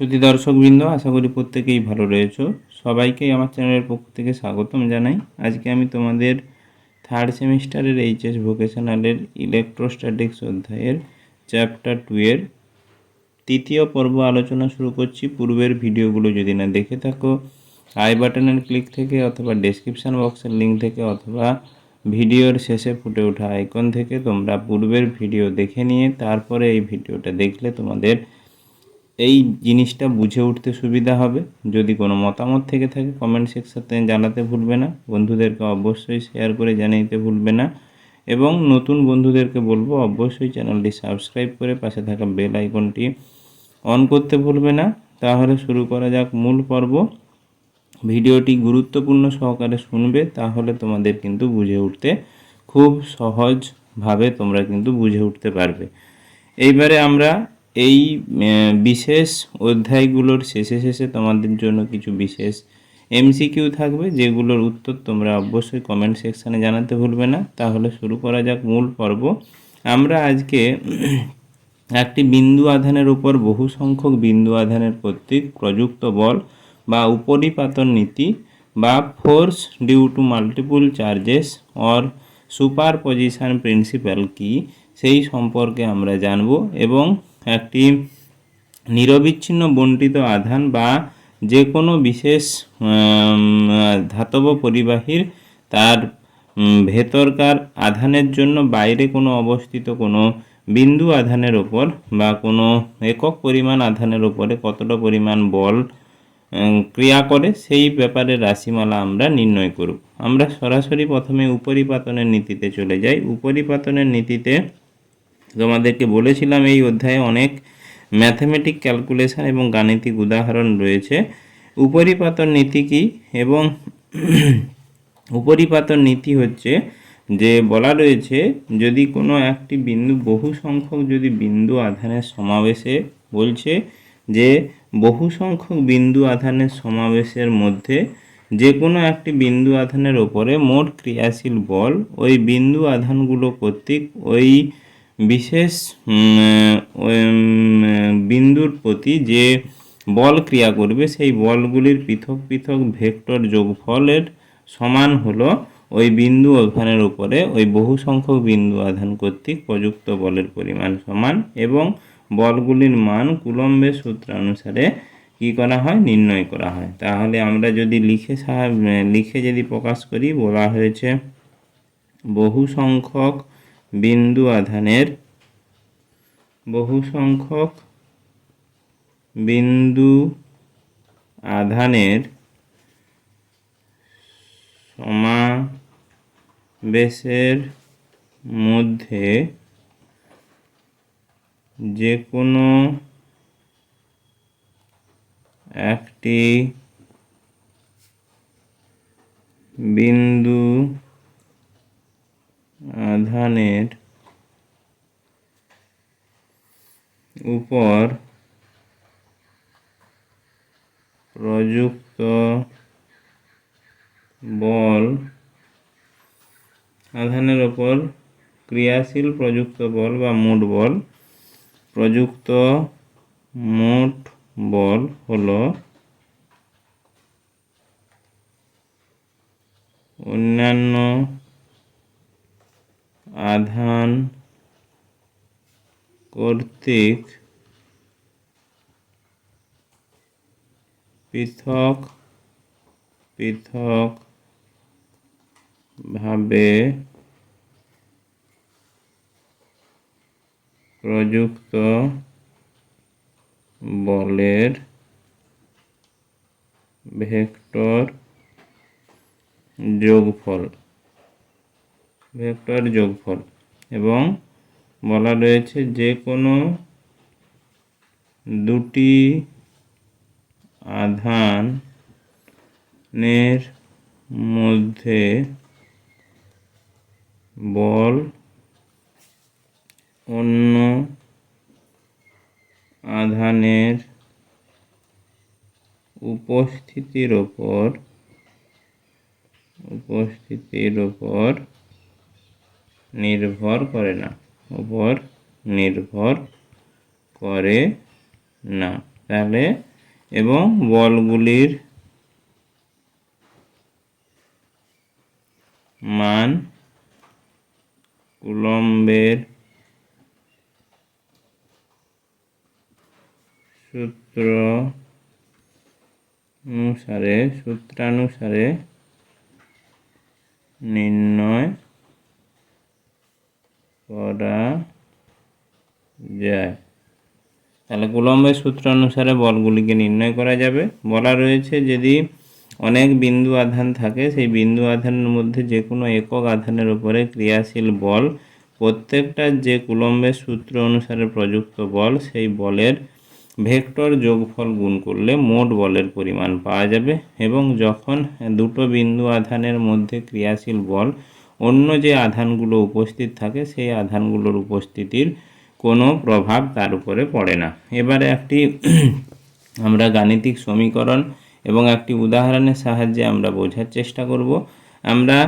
শ্রোতি দর্শকবৃন্দ, আশা করি প্রত্যেকেই ভালো রয়েছো। সবাইকেই আমার চ্যানেলের পক্ষ থেকে স্বাগতম জানাই। আজকে আমি তোমাদের থার্ড সেমিস্টারের এইচএস ভোকেশনালের ইলেকট্রোস্ট্যাটিক্স অধ্যায়ের চ্যাপ্টার 2 এর তৃতীয় পর্ব আলোচনা শুরু করছি। পূর্বের ভিডিওগুলো যদি না দেখে থাকো, আই বাটনের ক্লিক থেকে অথবা ডেসক্রিপশান বক্সের লিঙ্ক থেকে অথবা ভিডিওর শেষে ফুটে ওঠা আইকন থেকে তোমরা পূর্বের ভিডিও দেখে নিয়ে তারপরে এই ভিডিওটা দেখলে তোমাদের এই জিনিসটা বুঝে উঠতে সুবিধা হবে। যদি কোনো মতামত থেকে থাকে কমেন্ট সেকশনে জানাতে ভুলবে না। বন্ধুদেরকে অবশ্যই শেয়ার করে জানিয়ে দিতে ভুলবে না এবং নতুন বন্ধুদেরকে বলবো অবশ্যই চ্যানেলটি সাবস্ক্রাইব করে পাশে থাকা বেল আইকনটি অন করতে ভুলবে না। তাহলে শুরু করা যাক মূল পর্ব। ভিডিওটি গুরুত্বপূর্ণ সহকারে শুনবে, তাহলে তোমাদের কিন্তু বুঝে উঠতে খুব সহজভাবে তোমরা কিন্তু বুঝে উঠতে পারবে। এইবারে আমরা এই বিশেষ অধ্যায়গুলোর শেষে তোমাদের জন্য কিছু বিশেষ এমসিকিউ থাকবে, যেগুলোর উত্তর তোমরা অবশ্যই কমেন্ট সেকশানে জানাতে ভুলবে না। তাহলে শুরু করা যাক মূল পর্ব। আমরা আজকে একটি বিন্দু আধানের উপর বহু সংখ্যক বিন্দু আধানের কর্তৃক প্রযুক্ত বল বা উপরিপাতন নীতি বা force due to multiple charges or superposition principle কি সেই সম্পর্কে আমরা জানব এবং একটি নিরবিচ্ছিন্ন বণ্টিত আধান বা যে কোনো বিশেষ ধাতব পরিবাহীর তার ভেতরকার আধানের জন্য বাইরে কোনো অবস্থিত কোনো বিন্দু আধানের ওপর বা কোনো একক পরিমাণ আধানের ওপরে কতটা পরিমাণ বল ক্রিয়া করে সেই ব্যাপারে রাশিমালা আমরা নির্ণয় করব। আমরা সরাসরি প্রথমে উপরিপাতনের নীতিতে চলে যাই। উপরিপাতনের নীতিতে তোমাদেরকে বলেছিলাম এই অধ্যায়ে অনেক ম্যাথমেটিক ক্যালকুলেশন এবং গাণিতিক উদাহরণ রয়েছে। উপরিপাতন নীতি কি এবং উপরিপাতন নীতি হচ্ছে যে বলা রয়েছে যদি কোনো একটি বিন্দু বহু সংখ্যক যদি বিন্দু আধানের সমাবেশে বলছে যে বহু সংখ্যক বিন্দু আধানের সমাবেশের মধ্যে যে কোনো একটি বিন্দু আধানের ওপরে মোট ক্রিয়াশীল বল ওই বিন্দু আধানগুলো কর্তৃক ওই বিশেষ বিন্দুর প্রতি যে বল ক্রিয়া করবে সেই বলগুলির পৃথক পৃথক ভেক্টর যোগফলের সমান হলো ওই বিন্দু আধানের উপরে ওই বহু সংখ্যক বিন্দু আধান কর্তৃক প্রযুক্ত বলের পরিমাণ সমান এবং বলগুলির মান কুলম্বের সূত্র অনুসারে কী করা হয়, নির্ণয় করা হয়। তাহলে আমরা যদি লিখে যদি প্রকাশ করি, বলা হয়েছে বহু সংখ্যক বিন্দু আধানের সমাবেশের মধ্যে যে কোনো একটি বিন্দু আধানের উপর প্রযুক্ত বল আধানের ওপর ক্রিয়াশীল প্রযুক্ত বল বা মোট বল প্রযুক্ত মোট বল হলো অন্যান্য আধান কর্তৃক পৃথক পৃথক ভাবে প্রযুক্ত বলের ভেক্টর যোগফল এবং বলা রয়েছে যে কোনো দুটি আধানের মধ্যে বল অন্য আধানের উপস্থিতির ওপর নির্ভর করে না। তাহলে এবং বলগুলির মান কুলম্বের সূত্রানুসারে নির্ণয় করা যায়। তাহলে কুলম্বের সূত্র অনুসারে বলগুলিকে নির্ণয় করা যাবে। বলা রয়েছে যদি অনেক বিন্দু আধান থাকে, সেই বিন্দু আধানের মধ্যে যে কোনো একক আধানের উপরে ক্রিয়াশীল বল প্রত্যেকটার যে কুলম্বের সূত্র অনুসারে প্রযুক্ত বল, সেই বলের ভেক্টর যোগফল গুণ করলে মোট বলের পরিমাণ পাওয়া যাবে। এবং যখন দুটো বিন্দু আধানের মধ্যে ক্রিয়াশীল বল অন্য যে আধানগুলো উপস্থিত থাকে, সেই আধানগুলোর উপস্থিতির কোনো প্রভাব তার উপরে পড়ে না। এবারে একটি আমরা গাণিতিক সমীকরণ এবং একটি উদাহরণের সাহায্যে আমরা বোঝার চেষ্টা করব। আমরা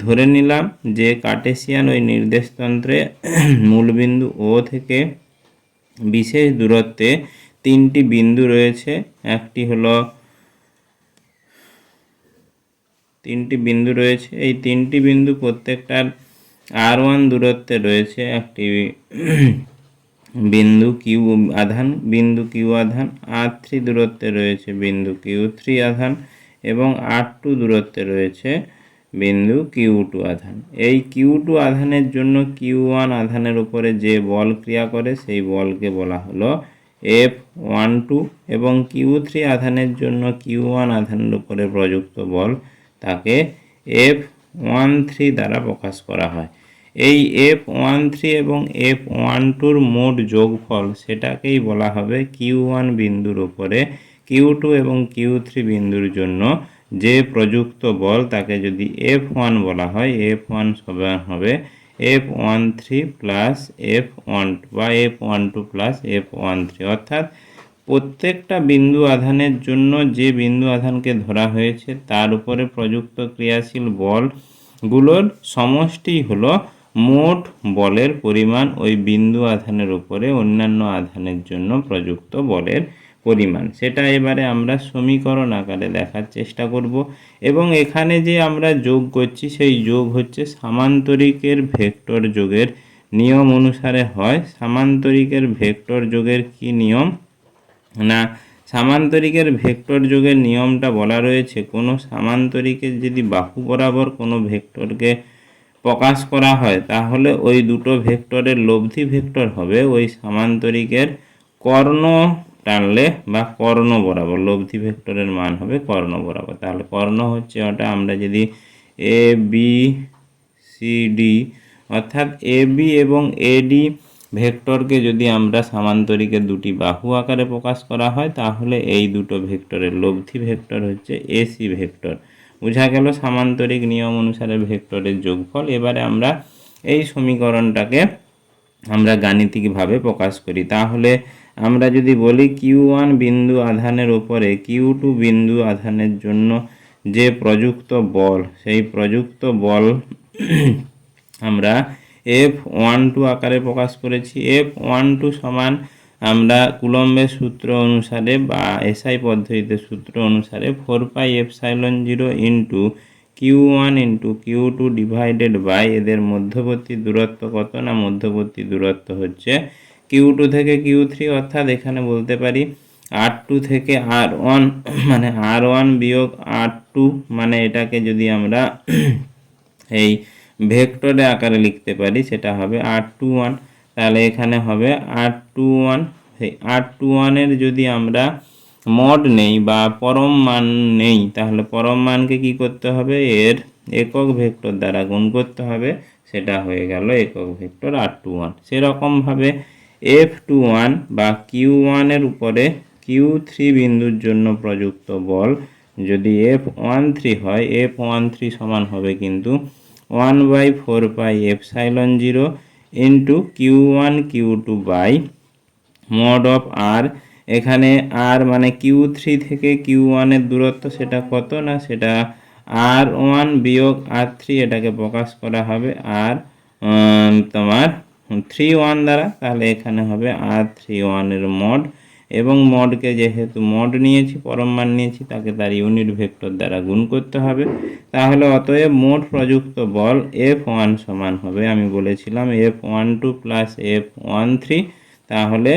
ধরে নিলাম যে কার্টেসিয়ান ওই নির্দেশতন্ত্রে মূলবিন্দু ও থেকে বিশেষ দূরত্বে তিনটি বিন্দু রয়েছে। তিনটি বিন্দু রয়েছে। এই তিনটি বিন্দু প্রত্যেকটার r1 দূরত্বে রয়েছে একটি বিন্দু কিউ আধান, r3 দূরত্বে রয়েছে বিন্দু q3 আধান এবং r2 দূরত্বে রয়েছে বিন্দু q2 আধান। এই q2 আধানের জন্য q1 আধানের উপরে যে বল ক্রিয়া করে সেই বলকে বলা হলো F12 এবং q3 আধানের জন্য q1 আধানের উপরে প্রযুক্ত বল তাকে F13 দ্বারা প্রকাশ করা হয়। এই F13 এবং F12-র মোট যোগফল সেটাকেই বলা হবে q1 বিন্দুর উপরে q2 এবং q3 বিন্দুর জন্য যে প্রযুক্ত বল তাকে যদি F1 বলা হয়, F1 সমান হবে F13 প্লাস F12 বা F12 প্লাস F13। অর্থাৎ প্রত্যেকটা বিন্দু আধানের জন্য যে বিন্দু আধানকে ধরা হয়েছে তার উপরে প্রযুক্ত ক্রিয়াশীল বলগুলোর সমষ্টি হলো মোট বলের পরিমাণ ওই বিন্দু আধানের উপরে অন্যান্য আধানের জন্য প্রযুক্ত বলের পরিমাণ। সেটা এবারে আমরা সমীকরণ আকারে দেখার চেষ্টা করব। এবং এখানে যে আমরা যোগ করছি সেই যোগ হচ্ছে সামান্তরিকের ভেক্টর যোগের নিয়ম অনুসারে হয়। সামান্তরিকের ভেক্টর যোগের কি নিয়ম না, সামান্তরিকের ভেক্টর যোগের নিয়মটা বলা রয়েছে কোনো সামান্তরিকের যদি বাহু বরাবর কোনো ভেক্টরকে প্রকাশ করা হয় তাহলে ওই দুটো ভেক্টরের লব্ধি ভেক্টর হবে ওই সামান্তরিকের কর্ণ টানলে বা কর্ণ বরাবর, লব্ধি ভেক্টরের মান হবে কর্ণ বরাবর। তাহলে কর্ণ হচ্ছে ওটা আমরা যদি এ বি সি ডি অর্থাৎ এ বি এবং এডি ভেক্টরকে যদি আমরা সামান্তরিকের দুটি বাহু আকারে প্রকাশ করা হয় তাহলে এই দুটো ভেক্টরের লব্ধি ভেক্টর হচ্ছে এসি ভেক্টর। বোঝা গেল সামান্তরিক নিয়ম অনুসারে ভেক্টরের যোগফল। এবারে আমরা এই সমীকরণটাকে আমরা গাণিতিকভাবে প্রকাশ করি। তাহলে আমরা যদি বলি q1 বিন্দু আধানের উপরে q2 বিন্দু আধানের জন্য যে প্রযুক্ত বল, সেই প্রযুক্ত বল আমরা F12 আকারে প্রকাশ করেছি। F12 সমান আমরা কুলম্বের সূত্র অনুসারে বা এসআই পদ্ধতিতে সূত্র অনুসারে 4πε0 into q1 into q2 divided by এদের মধ্যবর্তী দূরত্ব কত না, মধ্যবর্তী দূরত্ব হচ্ছে q2 থেকে q3। অর্থাৎ এখানে বলতে পারি r2 থেকে r1 মানে r1 বিয়োগ r2 মানে এটাকে যদি আমরা এই ভেক্টরে আকারে লিখতে পারি সেটা হবে r21। তাহলে এখানে হবে r21। সেই r21-এর যদি আমরা মড নেই বা পরম মান নেই তাহলে পরম মানকে কি করতে হবে, এর একক ভেক্টর দ্বারা গুণ করতে হবে, সেটা হয়ে গেল একক ভেক্টর r21। সেরকমভাবে F21 বা q1-এর উপরে q3 বিন্দুর জন্য প্রযুক্ত বল যদি F13 হয়, F13 সমান হবে কিন্তু 1/4πε0 into q1 q2 by mod of r। এখানে r মানে q3 থেকে q1-এর দূরত্ব সেটা কত না, সেটা r1 বিয়োগ r3, এটাকে প্রকাশ করা হবে আর তোমার 31 দ্বারা। তাহলে এখানে হবে r31-এর মড এবং মডকে যেহেতু মড নিয়েছি, পরম মান নিয়েছি, তাকে তার ইউনিট ভেক্টর দ্বারা গুণ করতে হবে। তাহলে অতএব মোট প্রযুক্ত বল F1 সমান হবে, আমি বলেছিলাম F12 প্লাস F13। তাহলে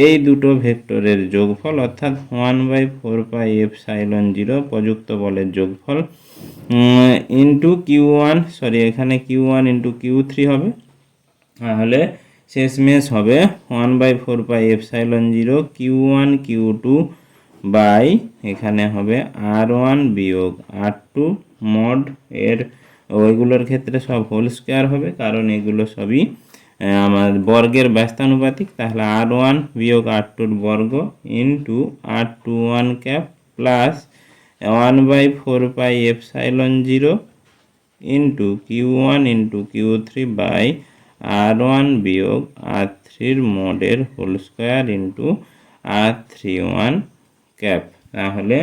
এই দুটো ভেক্টরের যোগফল অর্থাৎ 1/4πε0 প্রযুক্ত বলের যোগফল ইন্টু এখানে Q1 ইন্টু Q3 হবে। তাহলে শেষমেশ হবে 1/4πε0 Q1 Q2 বাই এখানে হবে R1 বিয়োগ R2 মড এর ওইগুলোর ক্ষেত্রে সব হোল স্কোয়ার হবে, কারণ এগুলো সবই আমার বর্গের ব্যস্তানুপাতিক। তাহলে R1 বিয়োগ R2 বর্গ into R21 cap plus 1/4πε0 into Q1 into Q3 by R1 বিয়োগ R3 মডের whole square into R31 cap. তাহলে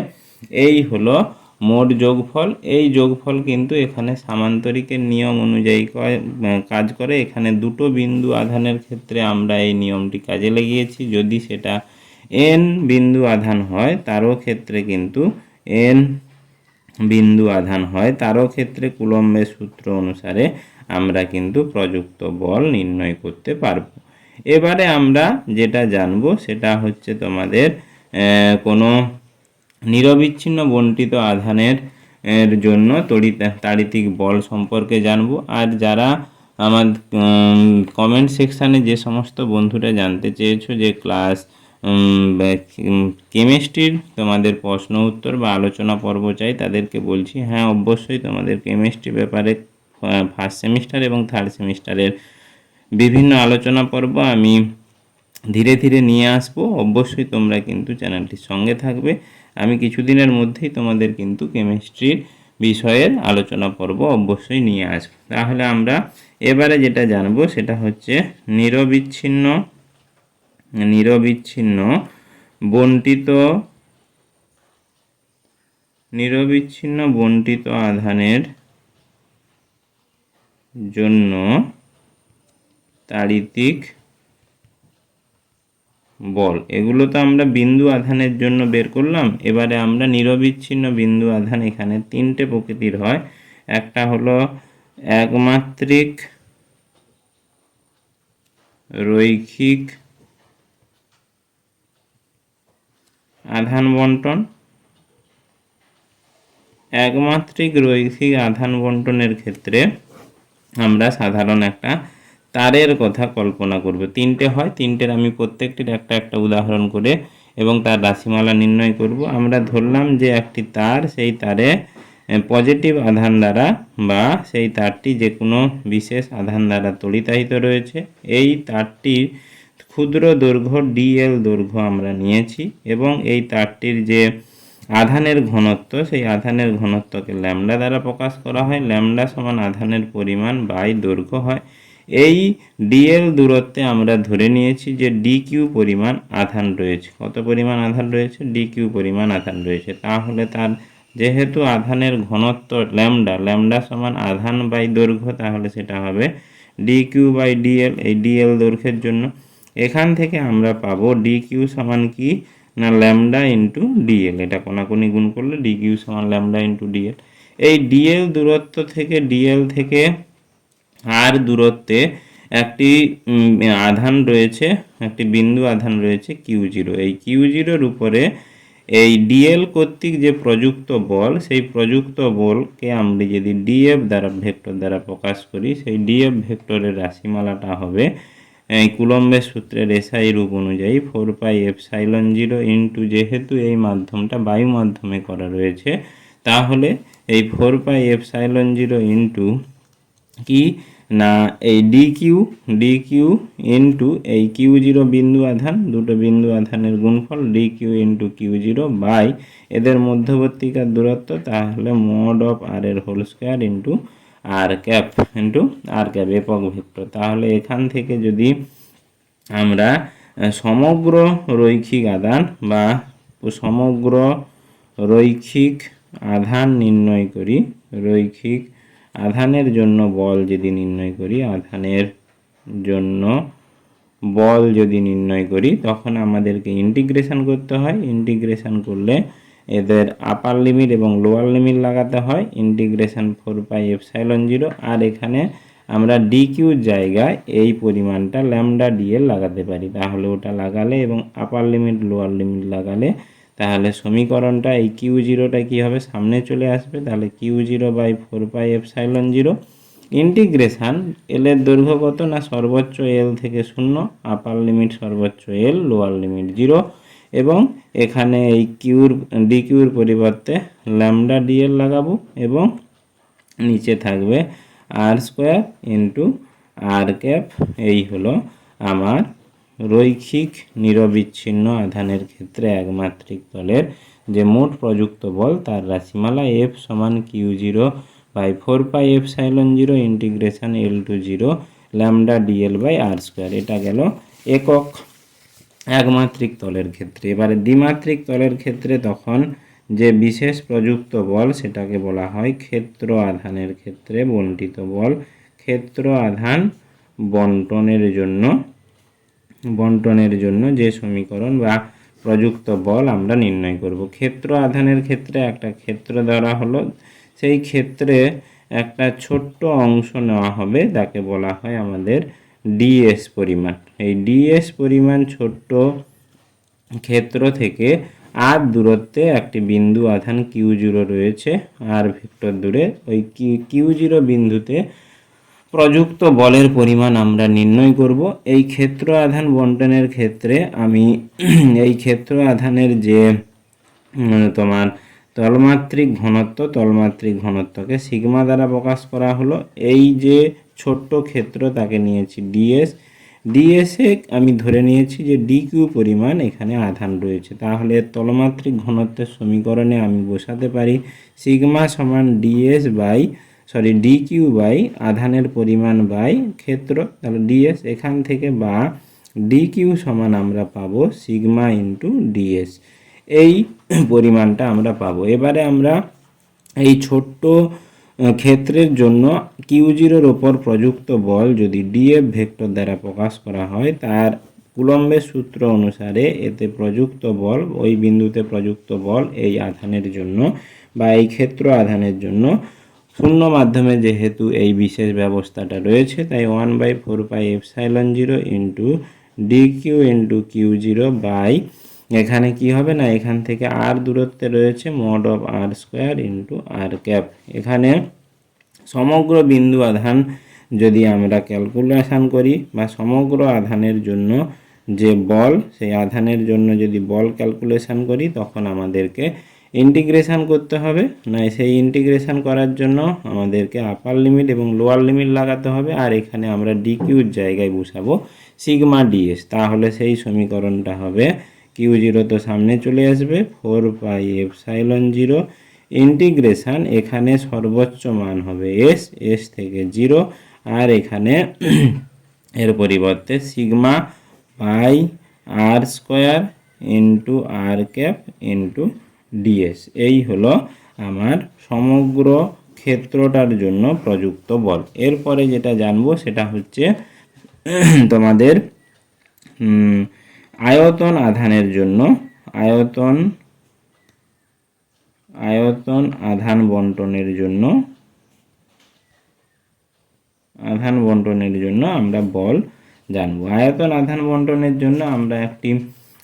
এই হলো মোট যোগফল। এই যোগফল কিন্তু এখানে সামান্তরিকের নিয়ম অনুযায়ী কাজ করে। এখানে দুটো বিন্দু আধানের ক্ষেত্রে আমরা এই নিয়মটি কাজে লাগিয়েছি। যদি সেটা n বিন্দু আধান হয় তারও ক্ষেত্রে কিন্তু n বিন্দু আধান হয় তারও ক্ষেত্রে কুলম্বের সূত্র অনুসারে আমরা কিন্তু প্রযুক্ত বল নির্ণয় করতে পারবো। এবারে আমরা যেটা জানবো সেটা হচ্ছে তোমাদের কোনো নিরবিচ্ছিন্ন বণ্টিত আধানের জন্য তাড়িতিক বল সম্পর্কে জানবো। আর যারা আমার কমেন্ট সেকশানে যে সমস্ত বন্ধুরা জানতে চেয়েছো যে ক্লাস কেমিস্ট্রির তোমাদের প্রশ্ন উত্তর বা আলোচনা পর্ব চাই, তাদেরকে বলছি হ্যাঁ অবশ্যই তোমাদের কেমিস্ট্রি ব্যাপারে ফার্স্ট সেমিস্টার এবং থার্ড সেমিস্টারের বিভিন্ন আলোচনা পর্ব আমি ধীরে ধীরে নিয়ে আসবো। অবশ্যই তোমরা কিন্তু চ্যানেলটির সঙ্গে থাকবে। আমি কিছুদিনের মধ্যেই তোমাদের কিন্তু কেমিস্ট্রির বিষয়ের আলোচনা পর্ব অবশ্যই নিয়ে আসবো। তাহলে আমরা এবারে যেটা জানবো সেটা হচ্ছে নিরবিচ্ছিন্ন বণ্টিত আধানের জন্য তাড়িতিক বল। এগুলো তো আমরা বিন্দু আধানের জন্য বের করলাম। এবারে আমরা নিরবিচ্ছিন্ন বিন্দু আধান, এখানে তিনটে প্রকৃতির হয়। একটা হলো একমাত্রিক রৈখিক আধান বণ্টন। একমাত্রিক রৈখিক আধান বণ্টনের ক্ষেত্রে আমরা সাধারণ একটা তারের কথা কল্পনা করব। তিনটে হয়, তিনটের আমি প্রত্যেকটির একটা একটা উদাহরণ করে এবং তার রাশিমালা নির্ণয় করব। আমরা ধরলাম যে একটি তার, সেই তারে পজিটিভ আধান দ্বারা বা সেই তারটি যে কোনো বিশেষ আধান দ্বারা তড়িতাহিত রয়েছে। এই তারটির ক্ষুদ্র দৈর্ঘ্য dl দৈর্ঘ্য আমরা নিয়েছি এবং এই তারটির যে আধানের ঘনত্ব, সেই আধানের ঘনত্বকে ল্যামডা দ্বারা প্রকাশ করা হয়। ল্যামডা সমান আধানের পরিমাণ বাই দৈর্ঘ্য হয়। এই dl দূরত্বে আমরা ধরে নিয়েছি যে dq পরিমাণ আধান রয়েছে। কত পরিমাণ আধান রয়েছে? dq পরিমাণ আধান রয়েছে। তাহলে তার যেহেতু আধানের ঘনত্ব ল্যামডা সমান আধান বাই দৈর্ঘ্য, তাহলে সেটা হবে dq বাই dl। এই dl দৈর্ঘ্যের জন্য এখান থেকে আমরা পাবো dq সমান কি না ল্যামডা ইন্টু dl। এটা কোনাকুনি গুণ করলে dq সমান ল্যামডা ইন্টু dl। এই dl দূরত্ব থেকে dl থেকে আর দূরত্বে একটি আধান রয়েছে, একটি বিন্দু আধান রয়েছে Q0। এই Q0-র উপরে এই dl কর্তৃক যে প্রযুক্ত বল, সেই প্রযুক্ত বলকে আমরা যদি df দ্বারা ভেক্টর দ্বারা প্রকাশ করি, সেই df ভেক্টরের রাশিমালাটা হবে এই কুলম্বের সূত্রের SI রূপ অনুযায়ী 4πε0 ইন্টু, যেহেতু এই মাধ্যমটা বায়ু মাধ্যমে করা রয়েছে, তাহলে এই 4πε0 ইন্টু কি না এই dq ইন্টু এই Q0 বিন্দু আধান, দুটো বিন্দু আধানের গুণফল dq ইন্টু Q0 বাই এদের মধ্যবর্তীকার দূরত্ব, তাহলে মড অফ r এর whole square into r cap একক ভেক্টর। তাহলে এখান থেকে যদি আমরা সমগ্র রৈখিক আধান বা সমগ্র রৈখিক আধান নির্ণয় করি, রৈখিক আধানের জন্য বল যদি নির্ণয় করি, আধানের জন্য বল যদি নির্ণয় করি তখন আমাদেরকে ইন্টিগ্রেশন করতে হয়। ইন্টিগ্রেশন করলে এদের আপার লিমিট এবং লোয়ার লিমিট লাগাতে হয়। ইন্টিগ্রেশন 4πε0, আর এখানে আমরা ডি কিউর জায়গায় এই পরিমাণটা ল্যামডা ডিএল লাগাতে পারি। তাহলে ওটা লাগালে এবং আপার লিমিট লোয়ার লিমিট লাগালে তাহলে সমীকরণটা এই কিউ জিরোটা কী হবে, সামনে চলে আসবে। তাহলে Q0/4πε0 ইন্টিগ্রেশান এলের দৈর্ঘ্য কত না সর্বোচ্চ এল থেকে 0, আপার লিমিট সর্বোচ্চ এল, লোয়ার লিমিট 0, এবং এখানে এই ডি কিউর পরিবর্তে ল্যামডা ডিএল লাগাবো এবং নিচে থাকবে r² ইন্টু r ক্যাপ। এই হলো আমার রৈখিক নিরবিচ্ছিন্ন আধানের ক্ষেত্রে একমাত্রিক তলের যে মোট প্রযুক্ত বল তার রাশিমালা F সমান Q0/4πε0 integration L two 0 lambda dl/r²। এটা গেল একক একমাত্রিক তলের ক্ষেত্রে। এবারে দ্বিমাত্রিক তলের ক্ষেত্রে তখন যে বিশেষ প্রযুক্ত বল সেটাকে বলা হয় ক্ষেত্র আধানের ক্ষেত্রে বণ্টিত বল। ক্ষেত্র আধান বন্টনের জন্য যে সমীকরণ বা প্রযুক্ত বল আমরা নির্ণয় করব। ক্ষেত্র আধানের ক্ষেত্রে একটা ক্ষেত্র ধরা হলো, সেই ক্ষেত্রে একটা ছোট্ট অংশ নেওয়া হবে, তাকে বলা হয় আমাদের ডিএস পরিমাণ। এই ডিএস পরিমাণ ছোট্ট ক্ষেত্র থেকে আর দূরত্বে একটি বিন্দু আধান Q0 রয়েছে, আর ভেক্টর দূরে ওই Q0 বিন্দুতে প্রযুক্ত বলের পরিমাণ আমরা নির্ণয় করব। এই ক্ষেত্র আধান বণ্টনের ক্ষেত্রে আমি এই ক্ষেত্র আধানের যে তোমার তলমাত্রিক ঘনত্বকে সিগমা দ্বারা প্রকাশ করা হলো। এই যে ছোট্ট ক্ষেত্র তাকে নিয়েছি ডিএসে আমি ধরে নিয়েছি যে ডিকিউ পরিমাণ এখানে আধান রয়েছে। তাহলে তলমাত্রিক ঘনত্বের সমীকরণে আমি বসাতে পারি সিগমা সমান ডিকিউ বাই আধানের পরিমাণ বাই ক্ষেত্র। তাহলে ডিএস এখান থেকে বা ডিকিউ সমান আমরা পাবো সিগমা ইন্টু ডিএস, এই পরিমাণটা আমরা পাবো। এবারে আমরা এই ছোট্ট ক্ষেত্রের জন্য Q0-র ওপর প্রযুক্ত বল যদি ডিএফ ভেক্টর দ্বারা প্রকাশ করা হয়, তার কুলম্বের সূত্র অনুসারে এতে প্রযুক্ত বল, ওই বিন্দুতে প্রযুক্ত বল এই আধানের জন্য বা এই ক্ষেত্র আধানের জন্য শূন্য মাধ্যমে যেহেতু এই বিশেষ ব্যবস্থাটা রয়েছে, তাই 1/4πε0 into DQ into Q0 by এখানে কি হবে না এখান থেকে আর দূরত্বে রয়েছে mod of r² into r cap. এখানে সমগ্র বিন্দু আধান যদি আমরা ক্যালকুলেশন করি বা সমগ্র আধানের জন্য যে বল, সেই আধানের জন্য যদি বল ক্যালকুলেশন করি তখন আমাদেরকে ইন্টিগ্রেশন করতে হবে। না, সেই ইন্টিগ্রেশন করার জন্য আমাদেরকে আপার লিমিট এবং লোয়ার লিমিট লাগাতে হবে, আর এখানে আমরা ডিকিউর জায়গায় বসাবো সিগমা ডিএস। তাহলে সেই সমীকরণটা হবে Q0 তো সামনে চলে আসবে 4πε0 ইন্টিগ্রেশন, এখানে সর্বোচ্চ মান হবে এস থেকে 0, আর এখানে এর পরিবর্তে sigma by r² into r cap into ds. এই হলো আমার সমগ্র ক্ষেত্রটার জন্য প্রযুক্ত বল। এরপরে যেটা জানবো সেটা হচ্ছে তোমাদের আয়তন আধানের জন্য আয়তন আধান বণ্টনের জন্য আমরা বল জানবো। আয়তন আধান বণ্টনের জন্য আমরা একটি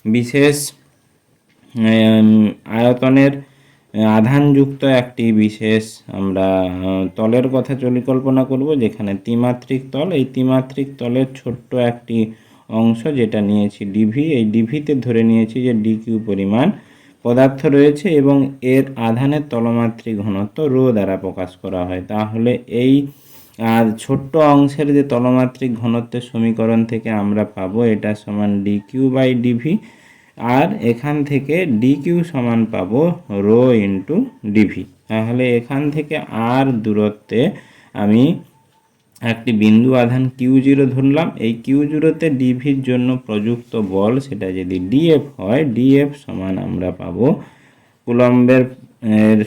বিশেষ আয়তনের আধানযুক্ত একটি বিশেষ আমরা তলের কথা পরিকল্পনা করব, যেখানে ত্রিমাত্রিক তল। এই ত্রিমাত্রিক তলের ছোট্ট একটি অংশ যেটা নিয়েছি ডিভি, এই ডিভিতে ধরে নিয়েছি যে ডিকিউ পরিমাণ পদার্থ রয়েছে এবং এর আধানের তলমাত্রিক ঘনত্ব রো দ্বারা প্রকাশ করা হয়। তাহলে এই ছোট্ট অংশের যে তলমাত্রিক ঘনত্বের সমীকরণ থেকে আমরা পাবো এটা সমান ডিকিউ বাই ডিভি, আর এখান থেকে ডিকিউ সমান পাবো রো ইন্টু ডিভি। তাহলে এখান থেকে আর দূরত্বে আমি একটি বিন্দু আধান Q0 ধরলাম। এই Q0-তে ডিভির জন্য প্রযুক্ত বল সেটা যদি ডিএফ হয়, ডিএফ সমান আমরা পাবো কুলম্বের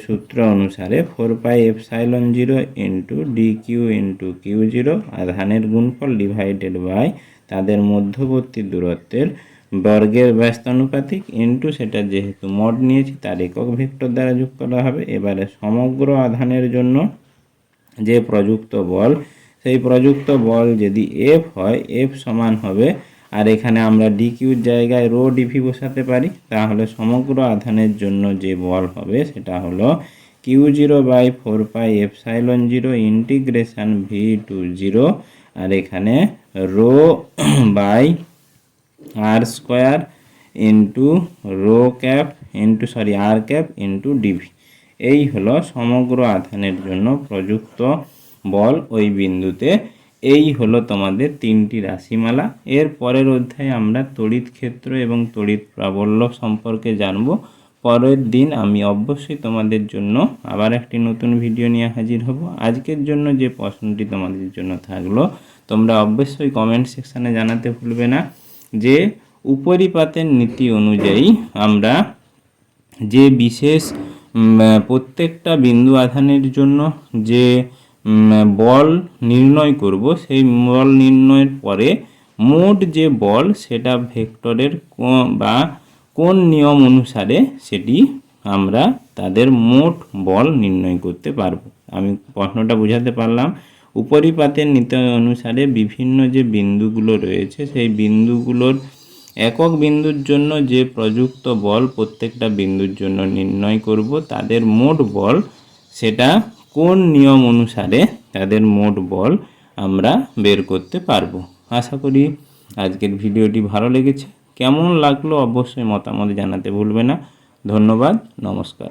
সূত্র অনুসারে 4πε0 ইন্টু ডিকিউ ইন্টু Q0 আধানের গুণফল ডিভাইডেড বাই তাদের মধ্যবর্তী দূরত্বের বর্গের ব্যস্তানুপাতিক ইন্টু সেটা যেহেতু মড নিয়েছি তার একক ভেক্টর দ্বারা যোগ করা হবে। এবারে সমগ্র আধানের জন্য যে প্রযুক্ত বল, সেই প্রযুক্ত বল যদি এফ হয়, এফ সমান হবে, আর এখানে আমরা ডি কিউর জায়গায় রো ডিভি বসাতে পারি, তাহলে সমগ্র আধানের জন্য যে বল হবে সেটা হলো Q0/4πε0 ইন্টিগ্রেশন ভি টু 0, আর এখানে rho by r square into rho cap into r cap into dv. এই হলো সমগ্র আধানের জন্য প্রযুক্ত বল ওই বিন্দুতে। এই হলো তোমাদের তিনটি রাশিমালা। এর পরের অধ্যায়ে আমরা তড়িৎ ক্ষেত্র এবং তড়িৎ প্রাবল্য সম্পর্কে জানব। পরের দিন আমি অবশ্যই তোমাদের জন্য আবার একটি নতুন ভিডিও নিয়ে হাজির হব। আজকের জন্য যে প্রশ্নটি তোমাদের জন্য থাকলো, তোমরা অবশ্যই কমেন্ট সেকশানে জানাতে ভুলবে না যে উপরিপাতের নীতি অনুযায়ী আমরা যে বিশেষ প্রত্যেকটা বিন্দু আধানের জন্য যে বল নির্ণয় করব, সেই বল নির্ণয়ের পরে মোট যে বল সেটা ভেক্টরের বা কোন নিয়ম অনুসারে সেটি আমরা তাদের মোট বল নির্ণয় করতে পারবো। আমি প্রশ্নটা বোঝাতে পারলাম। উপরিপাতের নীতি অনুসারে বিভিন্ন যে বিন্দুগুলো রয়েছে সেই বিন্দুগুলোর একক বিন্দুর জন্য যে প্রযুক্ত বল প্রত্যেকটা বিন্দুর জন্য নির্ণয় করব, তাদের মোট বল সেটা কোন নিয়ম অনুসারে তাদের মোট বল আমরা বের করতে পারবো। আশা করি আজকের ভিডিওটি ভালো লেগেছে। কেমন লাগলো অবশ্যই মতামত জানাতে ভুলবে না। ধন্যবাদ, নমস্কার।